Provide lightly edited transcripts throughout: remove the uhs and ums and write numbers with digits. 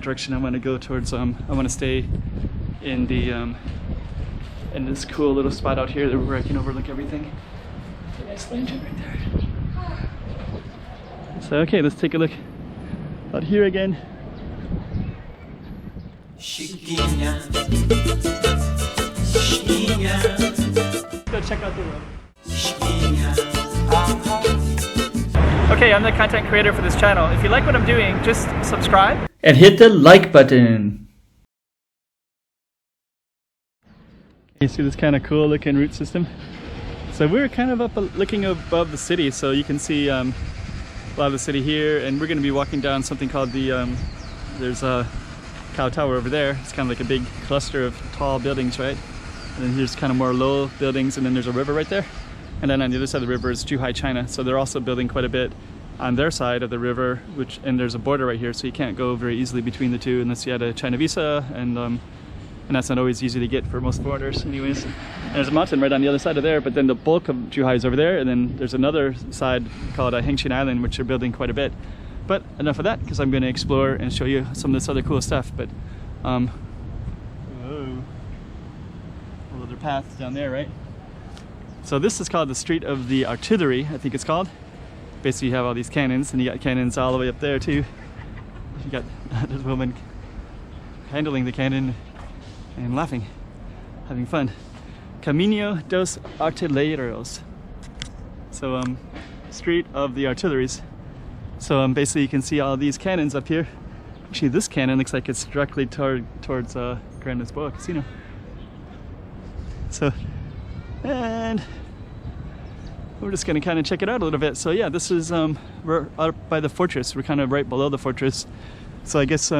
direction. I want to go towards I want to stay in the in this cool little spot out here where I can overlook everything. A nice lantern right there. So okay, let's take a look out here again. Chiquinha, Chiquinha. Let's go check out the road. Chiquinha. Okay, I'm the content creator for this channel. If you like what I'm doing, just subscribe and hit the like button. You see this kind of cool looking root system? So we're kind of up looking above the city, so you can see a lot of the city here, and we're going to be walking down something called the there's a Macau Tower over there. It's kind of like a big cluster of tall buildings, right? And then here's kind of more low buildings, and then there's a river right there. And then on the other side of the river is Zhuhai, China. So they're also building quite a bit on their side of the river, and there's a border right here, so you can't go very easily between the two unless you had a China visa, and that's not always easy to get for most borders anyways. And there's a mountain right on the other side of there, but then the bulk of Zhuhai is over there, and then there's another side called Hengqin Island, which are building quite a bit. But enough of that, because I'm going to explore and show you some of this other cool stuff. But whoa, a little path down there, right? So this is called the Street of the Artillery, I think it's called. Basically you have all these cannons, and you got cannons all the way up there too. You got this woman handling the cannon and laughing, having fun. Camino dos Artilleros. So Street of the Artilleries. So basically you can see all these cannons up here. Actually this cannon looks like it's directly towards Grand Lisboa Casino. So, and we're just going to kind of check it out a little bit. So yeah, this is we're up by the fortress. We're kind of right below the fortress. So I guess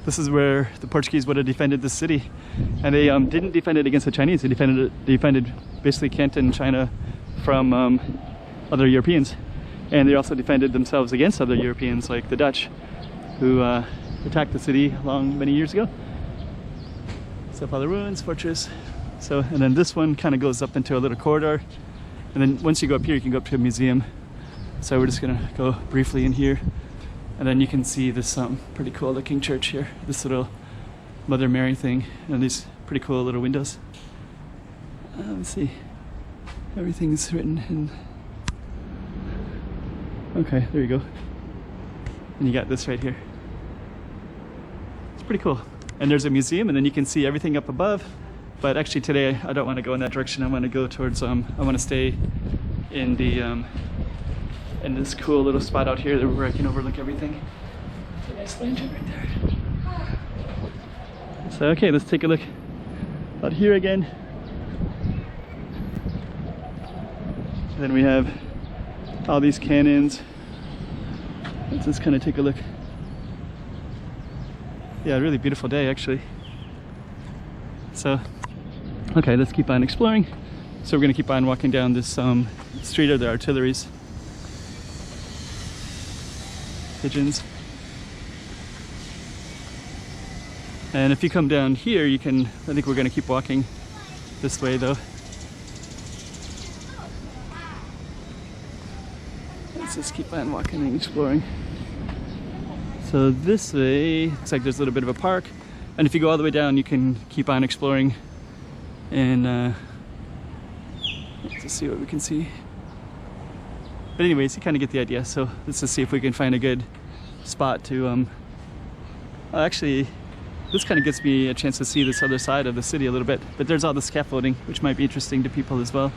this is where the Portuguese would have defended the city, and they didn't defend it against the Chinese. They defended basically Canton, China, from other Europeans, and they also defended themselves against other Europeans like the Dutch, who attacked the city many years ago. So all the ruins, fortress. So, and then this one kind of goes up into a little corridor, and then once you go up here, you can go up to a museum. So we're just gonna go briefly in here, and then you can see this pretty cool looking church here. This little Mother Mary thing, and these pretty cool little windows. Let's see, everything's written in. Okay, there you go. And you got this right here. It's pretty cool. And there's a museum, and then you can see everything up above. But actually today I don't want to go in that direction. I want to go towards I want to stay in the in this cool little spot out here where I can overlook everything. A nice lantern right there. So okay, let's take a look out here again. And then we have all these cannons. Let's just kind of take a look. Yeah, really beautiful day actually. So okay, let's keep on exploring. So we're going to keep on walking down this Street of the Artilleries. Pigeons. And if you come down here, you can, I think we're going to keep walking this way though. Let's just keep on walking and exploring. So this way, looks like there's a little bit of a park. And if you go all the way down, you can keep on exploring. And let's just see what we can see. But anyways, you kind of get the idea. So let's just see if we can find a good spot to actually, this kind of gives me a chance to see this other side of the city a little bit. But there's all the scaffolding, which might be interesting to people as well.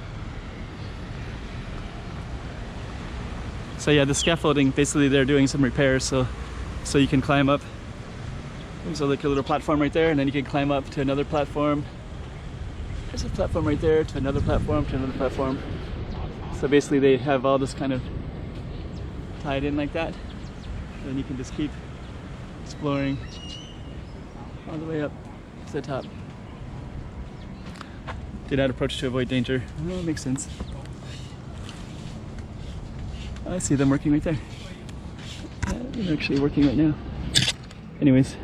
So yeah, the scaffolding, basically they're doing some repairs, so you can climb up. There's like a little platform right there, and then you can climb up to another platform. There's a platform right there, to another platform, to another platform. So basically they have all this kind of tied in like that. And then you can just keep exploring all the way up to the top. Do not approach to avoid danger. Oh, makes sense. I see them working right there. They're actually working right now. Anyways.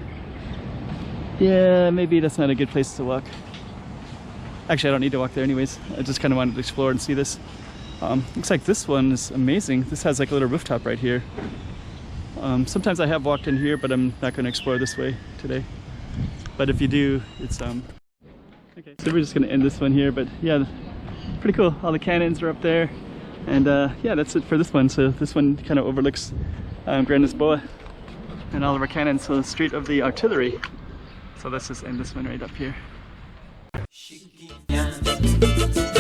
Yeah, maybe that's not a good place to walk. Actually, I don't need to walk there anyways. I just kind of wanted to explore and see this. Looks like this one is amazing. This has like a little rooftop right here. Sometimes I have walked in here, but I'm not going to explore this way today. But if you do, it's okay. So we're just going to end this one here, but yeah, pretty cool. All the cannons are up there, and yeah, that's it for this one. So this one kind of overlooks Grand Lisboa and all of our cannons, so the Street of the Artillery. So let's just end this one right up here. Chiquinha.